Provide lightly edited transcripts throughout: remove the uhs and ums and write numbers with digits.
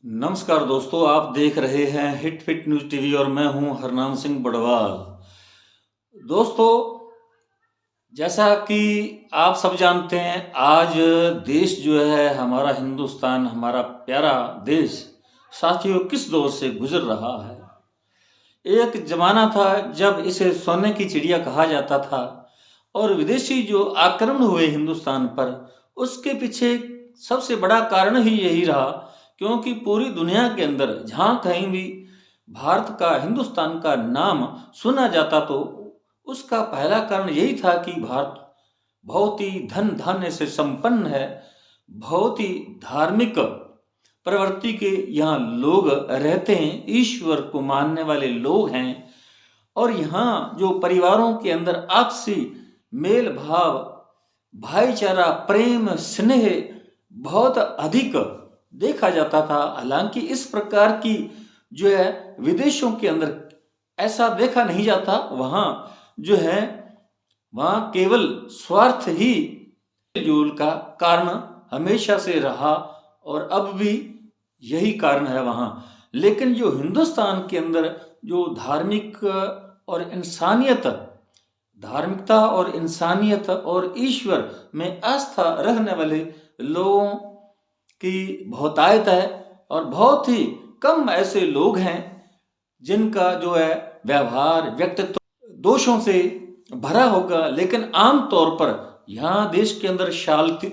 नमस्कार दोस्तों, आप देख रहे हैं हिट फिट न्यूज टीवी और मैं हूं हरनाम सिंह बड़वाल। दोस्तों, जैसा कि आप सब जानते हैं, आज देश जो है हमारा हिंदुस्तान, हमारा प्यारा देश साथियों किस दौर से गुजर रहा है। एक जमाना था जब इसे सोने की चिड़िया कहा जाता था और विदेशी जो आक्रमण हुए हिंदुस्तान पर, उसके पीछे सबसे बड़ा कारण ही यही रहा, क्योंकि पूरी दुनिया के अंदर जहाँ कहीं भी भारत का, हिंदुस्तान का नाम सुना जाता तो उसका पहला कारण यही था कि भारत बहुत ही धन धान्य से संपन्न है, बहुत ही धार्मिक प्रवृत्ति के यहाँ लोग रहते हैं, ईश्वर को मानने वाले लोग हैं और यहाँ जो परिवारों के अंदर आपसी मेल भाव, भाईचारा, प्रेम, स्नेह बहुत अधिक देखा जाता था। हालांकि इस प्रकार की जो है विदेशों के अंदर ऐसा देखा नहीं जाता। वहाँ जो है वहाँ केवल स्वार्थ ही जोल का कारण हमेशा से रहा और अब भी यही कारण है वहाँ। लेकिन जो हिंदुस्तान के अंदर जो धार्मिकता और इंसानियत और ईश्वर में आस्था रखने वाले लोगों की बहुतायत है और बहुत ही कम ऐसे लोग हैं जिनका जो है व्यवहार, व्यक्तित्व दोषों से भरा होगा। लेकिन आम तौर पर यहाँ देश के अंदर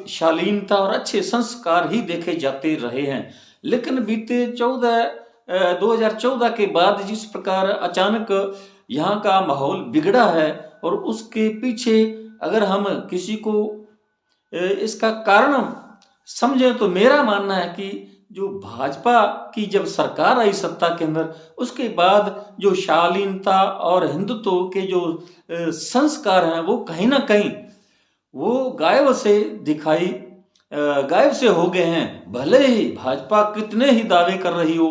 शालीनता और अच्छे संस्कार ही देखे जाते रहे हैं। लेकिन बीते 2014 के बाद जिस प्रकार अचानक यहाँ का माहौल बिगड़ा है और उसके पीछे अगर हम किसी को इसका कारण समझे तो मेरा मानना है कि जो भाजपा की जब सरकार आई सत्ता के अंदर, उसके बाद जो शालीनता और हिंदुत्व के जो संस्कार हैं वो कहीं ना कहीं वो गायब से हो गए हैं। भले ही भाजपा कितने ही दावे कर रही हो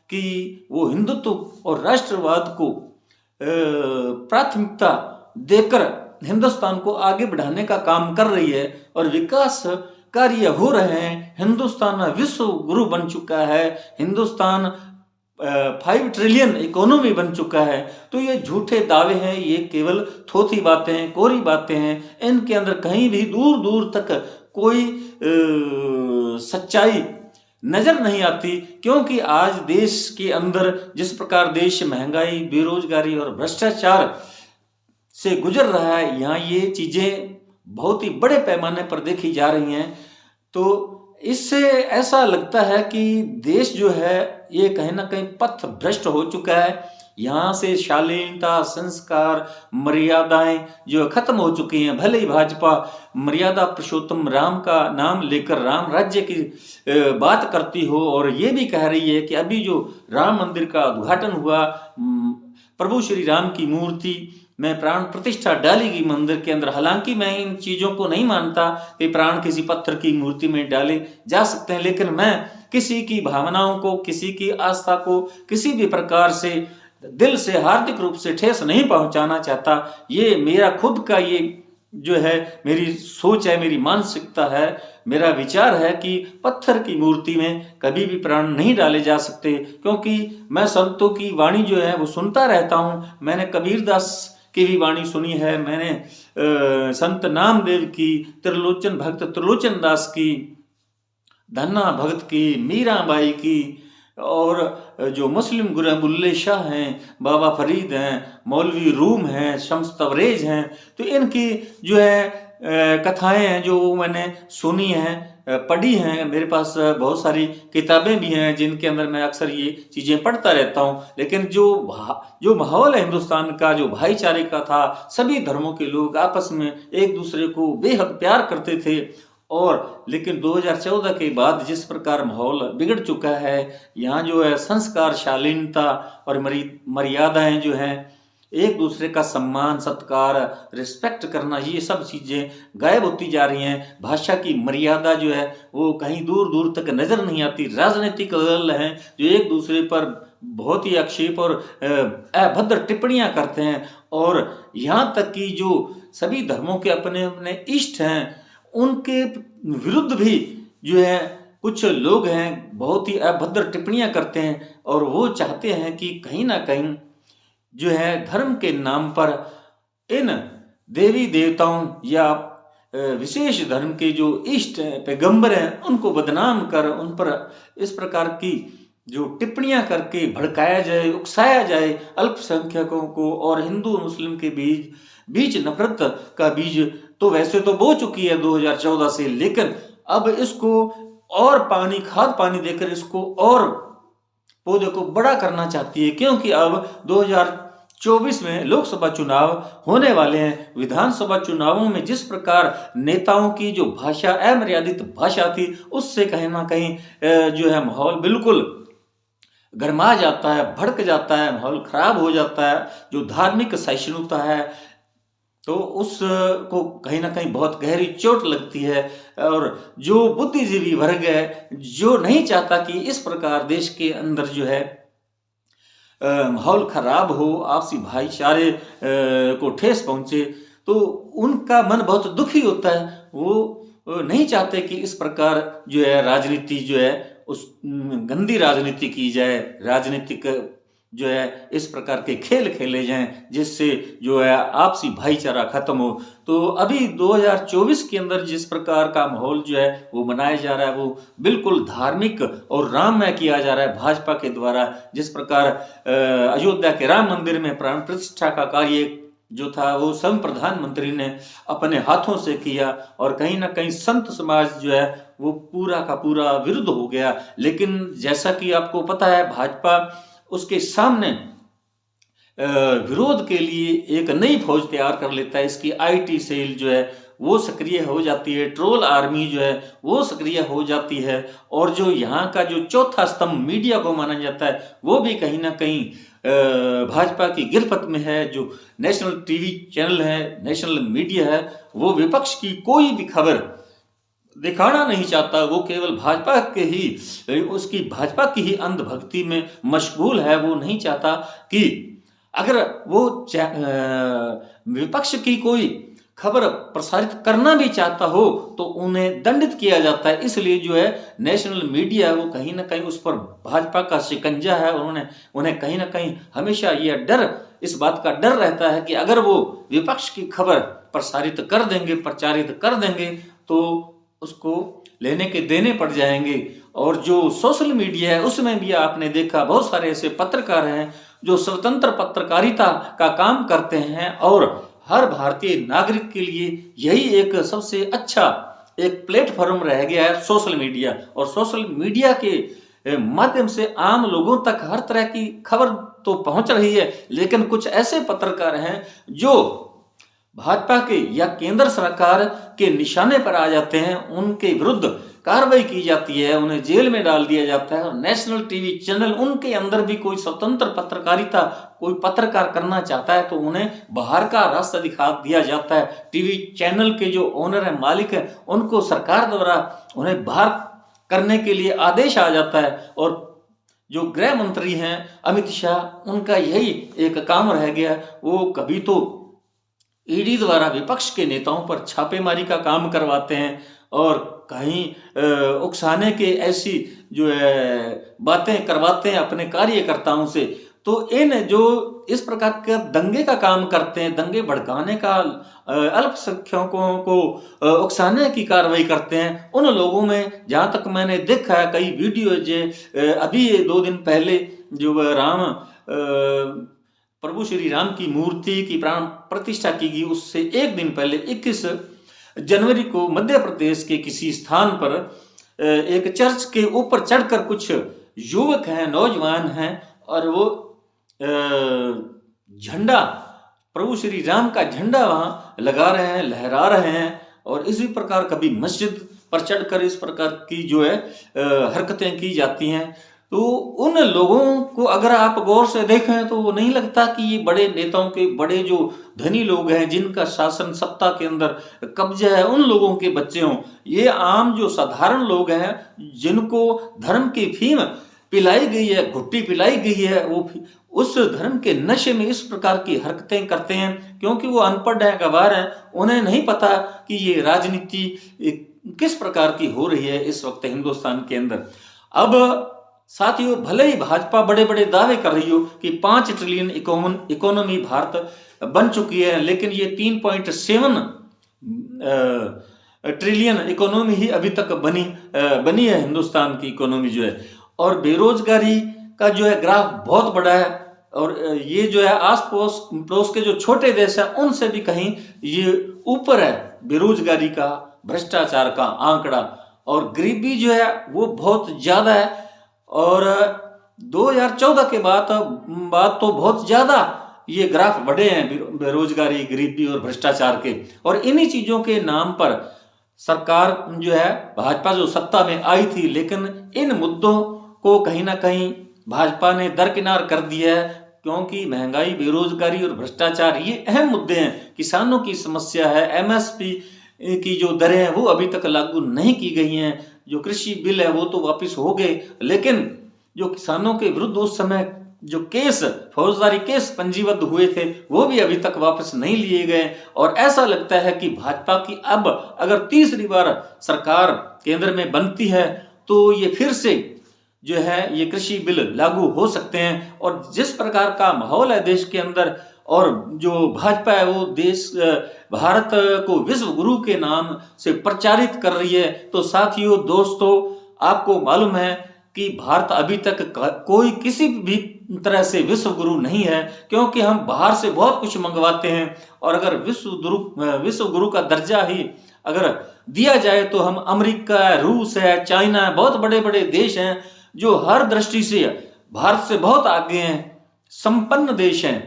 कि वो हिंदुत्व और राष्ट्रवाद को प्राथमिकता देकर हिंदुस्तान को आगे बढ़ाने का काम कर रही है और विकास कार्य हो रहे हैं। हिंदुस्तान विश्व गुरु बन चुका है, हिंदुस्तान 5 ट्रिलियन इकोनॉमी बन चुका है। तो ये झूठे दावे हैं, ये केवल थोथी बातें हैं, कोरी बातें हैं। इनके अंदर कहीं भी दूर दूर तक कोई सच्चाई नजर नहीं आती, क्योंकि आज देश के अंदर जिस प्रकार देश महंगाई, बेरोजगारी और भ्रष्टाचार से गुजर रहा है, यहाँ ये चीजें बहुत ही बड़े पैमाने पर देखी जा रही हैं। तो इससे ऐसा लगता है कि देश जो है ये कहीं ना कहीं पथ भ्रष्ट हो चुका है। यहाँ से शालीनता, संस्कार, मर्यादाएं जो खत्म हो चुकी हैं। भले ही भाजपा मर्यादा पुरुषोत्तम राम का नाम लेकर राम राज्य की बात करती हो और ये भी कह रही है कि अभी जो राम मंदिर का उद्घाटन हुआ, प्रभु श्री राम की मूर्ति में प्राण प्रतिष्ठा डाली गई मंदिर के अंदर। हालांकि मैं इन चीजों को नहीं मानता कि प्राण किसी पत्थर की मूर्ति में डाले जा सकते हैं, लेकिन मैं किसी की भावनाओं को, किसी की आस्था को किसी भी प्रकार से दिल से, हार्दिक रूप से ठेस नहीं पहुंचाना चाहता। ये मेरा खुद का ये जो है मेरी सोच है, मेरी मानसिकता है, मेरा विचार है कि पत्थर की मूर्ति में कभी भी प्राण नहीं डाले जा सकते। क्योंकि मैं संतों की वाणी जो है वो सुनता रहता हूँ। मैंने कबीरदास की भी वाणी सुनी है, मैंने संत नामदेव की, त्रिलोचन भक्त त्रिलोचन दास की, धन्ना भगत की, मीराबाई की, और जो मुस्लिम गुरु बुल्ले शाह हैं, बाबा फरीद हैं, मौलवी रूम हैं, शम्स तबरेज हैं। तो इनकी जो है कथाएं हैं जो मैंने सुनी हैं, पढ़ी हैं। मेरे पास बहुत सारी किताबें भी हैं जिनके अंदर मैं अक्सर ये चीज़ें पढ़ता रहता हूँ। लेकिन जो माहौल है हिंदुस्तान का, जो भाईचारे का था, सभी धर्मों के लोग आपस में एक दूसरे को बेहद प्यार करते थे। और लेकिन 2014 के बाद जिस प्रकार माहौल बिगड़ चुका है, यहाँ जो है संस्कार, शालीनता और मर्यादाएं जो हैं, एक दूसरे का सम्मान, सत्कार, रिस्पेक्ट करना, ये सब चीज़ें गायब होती जा रही हैं। भाषा की मर्यादा जो है वो कहीं दूर दूर तक नजर नहीं आती। राजनीतिक दल हैं जो एक दूसरे पर बहुत ही आक्षेप और अभद्र टिप्पणियां करते हैं और यहाँ तक कि जो सभी धर्मों के अपने अपने इष्ट हैं उनके विरुद्ध भी जो है कुछ लोग हैं बहुत ही अभद्र टिप्पणियां करते हैं और वो चाहते हैं कि कहीं ना कहीं जो है धर्म के नाम पर इन देवी देवताओं या विशेष धर्म के जो इष्ट पैगंबर हैं उनको बदनाम कर उन पर इस प्रकार की जो टिप्पणियां करके भड़काया जाए, उकसाया जाए अल्पसंख्यकों को, और हिंदू मुस्लिम के बीच नफरत का बीज तो वैसे तो बो चुकी है 2014 से, लेकिन अब इसको और खाद पानी देकर इसको और पौधे को बड़ा करना चाहती है, क्योंकि अब 2024 में लोकसभा चुनाव होने वाले हैं। विधानसभा चुनावों में जिस प्रकार नेताओं की जो भाषा अमर्यादित भाषा थी, उससे कहीं ना कहीं जो है माहौल बिल्कुल गरमा जाता है, भड़क जाता है, माहौल खराब हो जाता है। जो धार्मिक सहिष्णुता है तो उसको कहीं ना कहीं बहुत गहरी चोट लगती है, और जो बुद्धिजीवी वर्ग है जो नहीं चाहता कि इस प्रकार देश के अंदर जो है माहौल खराब हो, आपसी भाईचारे को ठेस पहुंचे, तो उनका मन बहुत दुखी होता है। वो नहीं चाहते कि इस प्रकार जो है राजनीति जो है उस गंदी राजनीति की जाए, राजनीतिक जो है इस प्रकार के खेल खेले जाएं जिससे जो है आपसी भाईचारा खत्म हो। तो अभी 2024 के अंदर जिस प्रकार का माहौल जो है वो मनाया जा रहा है वो बिल्कुल धार्मिक और राममय किया जा रहा है भाजपा के द्वारा। जिस प्रकार अयोध्या के राम मंदिर में प्राण प्रतिष्ठा का कार्य जो था वो स्वयं प्रधानमंत्री ने अपने हाथों से किया, और कहीं ना कहीं संत समाज जो है वो पूरा का पूरा विरुद्ध हो गया। लेकिन जैसा कि आपको पता है भाजपा उसके सामने विरोध के लिए एक नई फौज तैयार कर लेता है। इसकी आईटी सेल जो है वो सक्रिय हो जाती है, ट्रोल आर्मी जो है वो सक्रिय हो जाती है, और जो यहाँ का जो चौथा स्तंभ मीडिया को माना जाता है वो भी कहीं ना कहीं भाजपा की गिरफ्त में है। जो नेशनल टीवी चैनल है, नेशनल मीडिया है, वो विपक्ष की कोई भी खबर दिखाना नहीं चाहता। वो केवल भाजपा के ही उसकी भाजपा की ही अंधभक्ति में मशगूल है। वो नहीं चाहता कि अगर वो विपक्ष की कोई खबर प्रसारित करना भी चाहता हो तो उन्हें दंडित किया जाता है। इसलिए जो है नेशनल मीडिया वो कहीं ना कहीं उस पर भाजपा का शिकंजा है। उन्हें कहीं ना कहीं हमेशा यह डर, इस बात का डर रहता है कि अगर वो विपक्ष की खबर प्रसारित कर देंगे, प्रचारित कर देंगे तो उसको लेने के देने पड़ जाएंगे। और जो सोशल मीडिया है उसमें भी आपने देखा बहुत सारे ऐसे पत्रकार हैं जो स्वतंत्र पत्रकारिता का काम करते हैं, और हर भारतीय नागरिक के लिए यही एक सबसे अच्छा एक प्लेटफॉर्म रह गया है सोशल मीडिया। और सोशल मीडिया के माध्यम से आम लोगों तक हर तरह की खबर तो पहुंच रही है, लेकिन कुछ ऐसे पत्रकार हैं जो भाजपा के या केंद्र सरकार के निशाने पर आ जाते हैं, उनके विरुद्ध कार्रवाई की जाती है, उन्हें जेल में डाल दिया जाता है। और नेशनल टीवी चैनल उनके अंदर भी कोई स्वतंत्र पत्रकारिता, कोई पत्रकार करना चाहता है तो उन्हें बाहर का रास्ता दिखा दिया जाता है। टीवी चैनल के जो ओनर है, मालिक है, उनको सरकार द्वारा उन्हें बाहर करने के लिए आदेश आ जाता है। और जो गृह मंत्री हैं अमित शाह, उनका यही एक काम रह गया, वो कभी तो ईडी द्वारा विपक्ष के नेताओं पर छापेमारी का काम करवाते हैं और कहीं उकसाने के ऐसी जो है बातें करवाते हैं अपने कार्यकर्ताओं से। तो इन जो इस प्रकार के दंगे का काम करते हैं, दंगे भड़काने का, अल्पसंख्यकों को उकसाने की कार्रवाई करते हैं, उन लोगों में जहाँ तक मैंने देखा है कई वीडियो जो अभी 2 दिन पहले जो प्रभु श्री राम की मूर्ति की प्राण प्रतिष्ठा की गई, उससे 1 दिन पहले 21 जनवरी को मध्य प्रदेश के किसी स्थान पर एक चर्च के ऊपर चढ़कर कुछ युवक हैं, नौजवान हैं, और वो झंडा, प्रभु श्री राम का झंडा वहां लगा रहे हैं, लहरा रहे हैं। और इसी प्रकार कभी मस्जिद पर चढ़कर इस प्रकार की जो है हरकतें की जाती हैं। तो उन लोगों को अगर आप गौर से देखें तो वो नहीं लगता कि ये बड़े नेताओं के, बड़े जो धनी लोग हैं जिनका शासन सत्ता के अंदर कब्जा है, उन लोगों के बच्चे हों। ये आम जो साधारण लोग हैं जिनको धर्म की फीम पिलाई गई है, घुट्टी पिलाई गई है, वो उस धर्म के नशे में इस प्रकार की हरकतें करते हैं क्योंकि वो अनपढ़ हैं, गंवार हैं। उन्हें नहीं पता कि ये राजनीति किस प्रकार की हो रही है इस वक्त हिंदुस्तान के अंदर। अब साथियों, भले ही भाजपा बड़े बड़े दावे कर रही हो कि 5 ट्रिलियन इकोनॉमी भारत बन चुकी है, लेकिन ये 3.7 ट्रिलियन इकोनॉमी ही अभी तक बनी है हिंदुस्तान की इकोनॉमी जो है। और बेरोजगारी का जो है ग्राफ बहुत बड़ा है, और ये जो है आस पड़ोस के जो छोटे देश है उनसे भी कहीं ये ऊपर है बेरोजगारी का, भ्रष्टाचार का आंकड़ा। और गरीबी जो है वो बहुत ज्यादा है, और 2014 के बाद तो बहुत ज्यादा ये ग्राफ बढ़े हैं बेरोजगारी, गरीबी और भ्रष्टाचार के। और इन्हीं चीजों के नाम पर सरकार जो है, भाजपा जो सत्ता में आई थी, लेकिन इन मुद्दों को कहीं ना कहीं भाजपा ने दरकिनार कर दिया है, क्योंकि महंगाई, बेरोजगारी और भ्रष्टाचार ये अहम मुद्दे हैं। किसानों की समस्या है, एमएसपी की जो दरें हैं वो अभी तक लागू नहीं की गई हैं, जो कृषि बिल है वो तो वापस हो गए, लेकिन जो किसानों के विरुद्ध उस समय जो फौजदारी केस पंजीबद्ध हुए थे वो भी अभी तक वापस नहीं लिए गए। और ऐसा लगता है कि भाजपा की अब अगर तीसरी बार सरकार केंद्र में बनती है तो ये फिर से जो है ये कृषि बिल लागू हो सकते हैं। और जिस प्रकार का माहौल है देश के अंदर, और जो भाजपा है वो भारत को विश्व गुरु के नाम से प्रचारित कर रही है, तो साथियों, दोस्तों, आपको मालूम है कि भारत अभी तक कोई किसी भी तरह से विश्व गुरु नहीं है, क्योंकि हम बाहर से बहुत कुछ मंगवाते हैं। और अगर विश्व गुरु का दर्जा ही अगर दिया जाए तो हम अमेरिका, रूस है, चाइना है, बहुत बड़े बड़े देश हैं जो हर दृष्टि से भारत से बहुत आगे हैं, संपन्न देश हैं।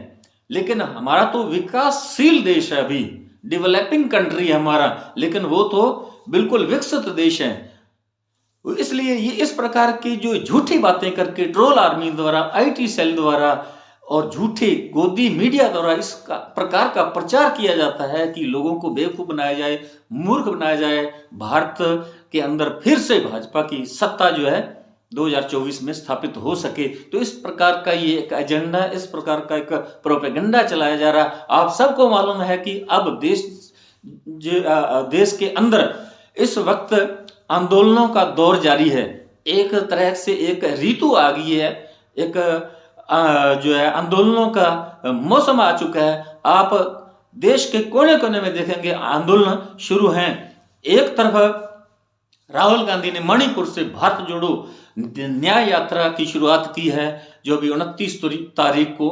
लेकिन हमारा तो विकासशील देश है, अभी डेवलपिंग कंट्री है हमारा, लेकिन वो तो बिल्कुल विकसित देश है। इसलिए ये इस प्रकार की जो झूठी बातें करके ट्रोल आर्मी द्वारा, आईटी सेल द्वारा और झूठे गोदी मीडिया द्वारा इस प्रकार का प्रचार किया जाता है कि लोगों को बेवकूफ बनाया जाए, मूर्ख बनाया जाए, भारत के अंदर फिर से भाजपा की सत्ता जो है 2024 में स्थापित हो सके। तो इस प्रकार का ये एक एजेंडा, इस प्रकार का एक प्रोपेगेंडा चलाया जा रहा। आप सबको मालूम है कि अब देश के अंदर इस वक्त आंदोलनों का दौर जारी है। एक तरह से एक ऋतु आ गई है, एक जो है आंदोलनों का मौसम आ चुका है। आप देश के कोने कोने में देखेंगे आंदोलन शुरू हैं। एक तरफ राहुल गांधी ने मणिपुर से भारत जोड़ो न्याय यात्रा की शुरुआत की है, जो भी 29 तारीख को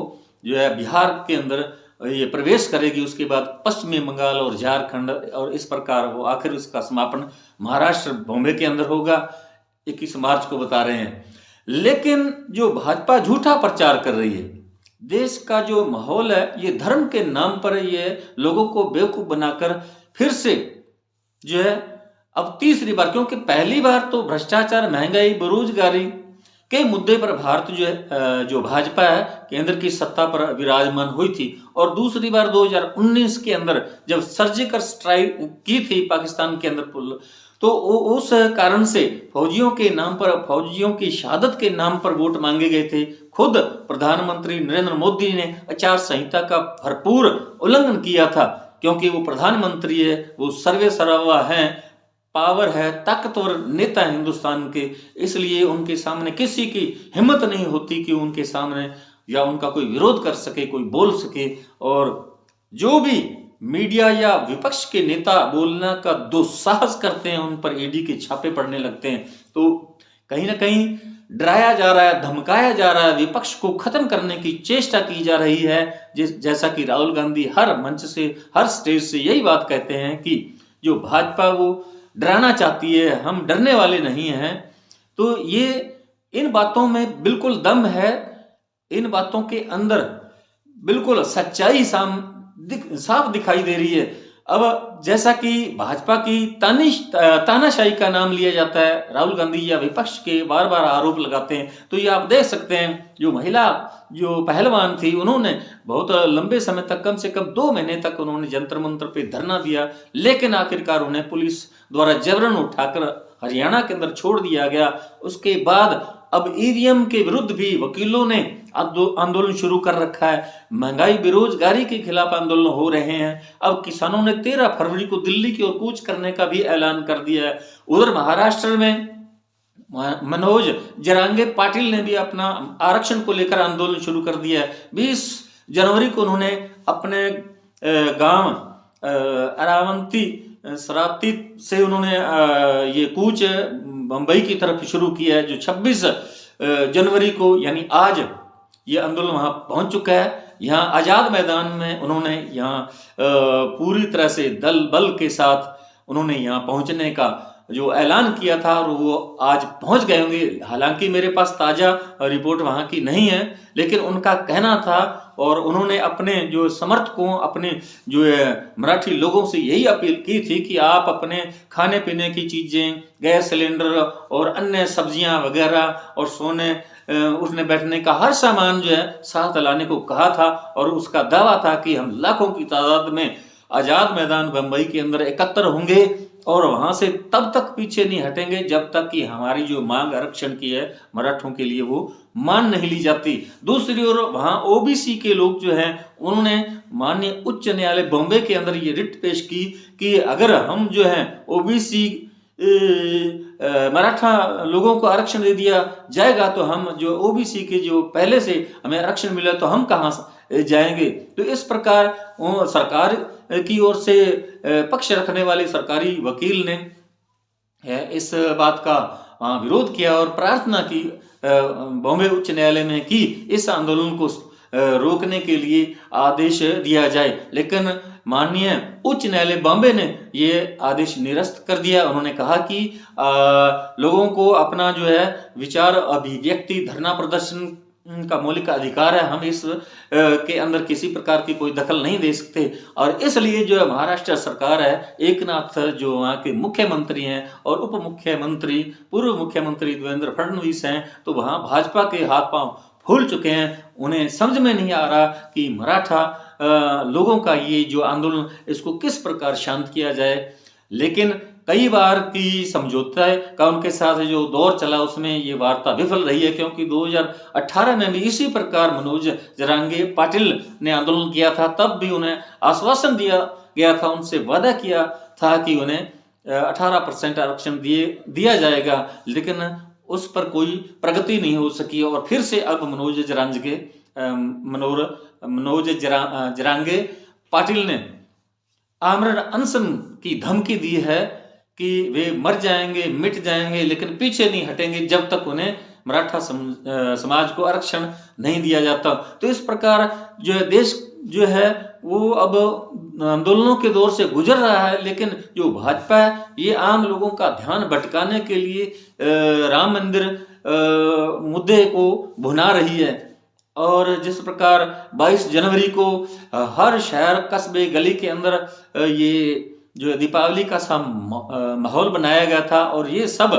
जो है बिहार के अंदर ये प्रवेश करेगी। उसके बाद पश्चिमी बंगाल और झारखंड, और इस प्रकार वो आखिर उसका समापन महाराष्ट्र बॉम्बे के अंदर होगा, 21 मार्च को बता रहे हैं। लेकिन जो भाजपा झूठा प्रचार कर रही है, देश का जो माहौल है ये धर्म के नाम पर ये लोगों को बेवकूफ बनाकर फिर से जो है अब तीसरी बार, क्योंकि पहली बार तो भ्रष्टाचार, महंगाई, बेरोजगारी के मुद्दे पर भारत जो भाजपा है केंद्र की सत्ता पर विराजमान हुई थी, और दूसरी बार 2019 के अंदर जब सर्जिकल स्ट्राइक की थी पाकिस्तान के अंदर, तो उस कारण से फौजियों के नाम पर, फौजियों की शहादत के नाम पर वोट मांगे गए थे। खुद प्रधानमंत्री नरेंद्र मोदी ने आचार संहिता का भरपूर उल्लंघन किया था, क्योंकि वो प्रधानमंत्री है, वो सर्वे सर्वा है, पावर है, ताकतवर नेता है हिंदुस्तान के। इसलिए उनके सामने किसी की हिम्मत नहीं होती कि उनके सामने या उनका कोई विरोध कर सके, कोई बोल सके। और जो भी मीडिया या विपक्ष के नेता बोलने का दुस्साहस करते हैं, उन पर ईडी के छापे पड़ने लगते हैं। तो कहीं ना कहीं डराया जा रहा है, धमकाया जा रहा है, विपक्ष को खत्म करने की चेष्टा की जा रही है। जैसा कि राहुल गांधी हर मंच से, हर स्टेज से यही बात कहते हैं कि जो भाजपा वो डराना चाहती है, हम डरने वाले नहीं हैं। तो ये इन बातों में बिल्कुल दम है, इन बातों के अंदर बिल्कुल सच्चाई साफ दिखाई दे रही है। अब जैसा कि भाजपा की तानाशाही का नाम लिया जाता है, राहुल गांधी या विपक्ष के बार बार आरोप लगाते हैं, तो ये आप देख सकते हैं जो महिला जो पहलवान थी, उन्होंने बहुत लंबे समय तक, कम से कम 2 महीने तक उन्होंने जंतर मंतर पे धरना दिया, लेकिन आखिरकार उन्हें पुलिस द्वारा जबरन उठाकर हरियाणा के अंदर छोड़ दिया गया। उसके बाद अब ईवीएम के विरुद्ध भी वकीलों ने आंदोलन शुरू कर रखा है। महंगाई बेरोजगारी के खिलाफ आंदोलन हो रहे हैं। अब किसानों ने 13 फरवरी को दिल्ली की ओर कूच करने का भी ऐलान कर दिया है। उधर महाराष्ट्र में मनोज जरांगे पाटिल ने भी अपना आरक्षण को लेकर आंदोलन शुरू कर दिया है। 20 जनवरी को उन्होंने अपने गांव अरावंती शराबती से उन्होंने ये कूच मुंबई की तरफ शुरू किया है, जो 26 जनवरी को यानी आज ये आंदोलन वहां पहुंच चुका है। यहाँ आजाद मैदान में उन्होंने यहाँ पूरी तरह से दल बल के साथ उन्होंने यहाँ पहुंचने का जो ऐलान किया था और वो आज पहुंच गए होंगे। हालांकि मेरे पास ताजा रिपोर्ट वहां की नहीं है, लेकिन उनका कहना था और उन्होंने अपने जो समर्थकों, अपने जो मराठी लोगों से यही अपील की थी कि आप अपने खाने पीने की चीजें, गैस सिलेंडर और अन्य सब्जियां वगैरह और सोने उठने बैठने का हर सामान जो है साथ लाने को कहा था। और उसका दावा था कि हम लाखों की तादाद में आजाद मैदान बंबई के अंदर एकत्र होंगे और वहां से तब तक पीछे नहीं हटेंगे जब तक कि हमारी जो मांग आरक्षण की है मराठों के लिए वो मान नहीं ली जाती। दूसरी ओर वहां ओबीसी के लोग जो हैं उन्होंने माननीय उच्च न्यायालय बॉम्बे के अंदर ये रिट पेश की कि अगर हम जो है ओबीसी मराठा लोगों को आरक्षण दे दिया जाएगा तो हम जो ओबीसी के जो पहले से हमें आरक्षण मिला तो हम कहां जाएंगे। तो इस प्रकार सरकार की ओर से पक्ष रखने वाले सरकारी वकील ने इस बात का विरोध किया और प्रार्थना की बॉम्बे उच्च न्यायालय में कि इस आंदोलन को रोकने के लिए आदेश दिया जाए। लेकिन माननीय उच्च न्यायालय बॉम्बे ने ये आदेश निरस्त कर दिया। उन्होंने कहा कि लोगों को अपना जो है विचार अभिव्यक्ति धरना प्रदर्शन का मौलिक अधिकार है, हम इस के अंदर किसी प्रकार की कोई दखल नहीं दे सकते। और इसलिए जो है महाराष्ट्र सरकार है, एकनाथ जो वहाँ के मुख्यमंत्री हैं और उप मुख्यमंत्री पूर्व मुख्यमंत्री देवेंद्र फडणवीस हैं, तो वहाँ भाजपा के हाथ पांव फूल चुके हैं। उन्हें समझ में नहीं आ रहा कि मराठा लोगों का ये जो आंदोलन इसको किस प्रकार शांत किया जाए। लेकिन कई बार की समझौता का उनके साथ जो दौर चला उसमें ये वार्ता विफल रही है, क्योंकि 2018 में भी इसी प्रकार मनोज जरांगे पाटिल ने आंदोलन किया था। तब भी उन्हें आश्वासन दिया गया था, उनसे वादा किया था कि उन्हें 18% आरक्षण दिया जाएगा, लेकिन उस पर कोई प्रगति नहीं हो सकी। और फिर से अब मनोज जरांगे पाटिल ने आमरण अनशन की धमकी दी है कि वे मर जाएंगे, मिट जाएंगे, लेकिन पीछे नहीं हटेंगे जब तक उन्हें मराठा समाज को आरक्षण नहीं दिया जाता। तो इस प्रकार जो है देश जो है वो अब आंदोलनों के दौर से गुजर रहा है। लेकिन जो भाजपा है ये आम लोगों का ध्यान भटकाने के लिए राम मंदिर मुद्दे को भुना रही है। और जिस प्रकार 22 जनवरी को हर शहर कस्बे गली के अंदर ये जो दीपावली का सा माहौल बनाया गया था, और ये सब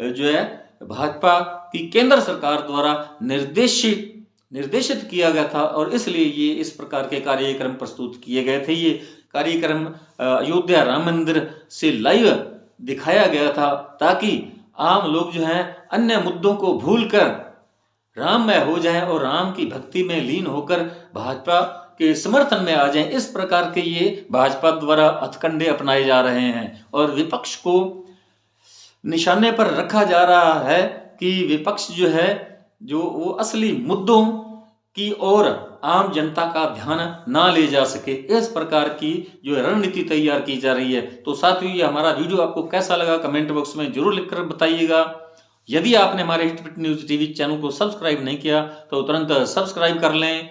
जो है भाजपा की केंद्र सरकार द्वारा निर्देशित किया गया था, और इसलिए ये इस प्रकार के कार्यक्रम प्रस्तुत किए गए थे। ये कार्यक्रम अयोध्या राम मंदिर से लाइव दिखाया गया था ताकि आम लोग जो हैं अन्य मुद्दों को भूलकर राममय हो जाएं और राम की भक्ति में लीन होकर भाजपा के समर्थन में आ जाएं। इस प्रकार के ये भाजपा द्वारा हथकंडे अपनाए जा रहे हैं और विपक्ष को निशाने पर रखा जा रहा है कि विपक्ष जो है जो वो असली मुद्दों की ओर आम जनता का ध्यान ना ले जा सके, इस प्रकार की जो रणनीति तैयार की जा रही है। तो साथियों, ये हमारा वीडियो आपको कैसा लगा कमेंट बॉक्स में जरूर लिखकर बताइएगा। यदि आपने हमारे हिटपिट न्यूज टीवी चैनल को सब्सक्राइब नहीं किया तो तुरंत सब्सक्राइब कर लें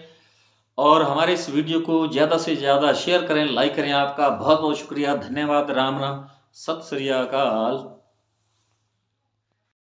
और हमारे इस वीडियो को ज़्यादा से ज़्यादा शेयर करें, लाइक करें। आपका बहुत बहुत शुक्रिया, धन्यवाद। राम राम, सत श्री अकाल।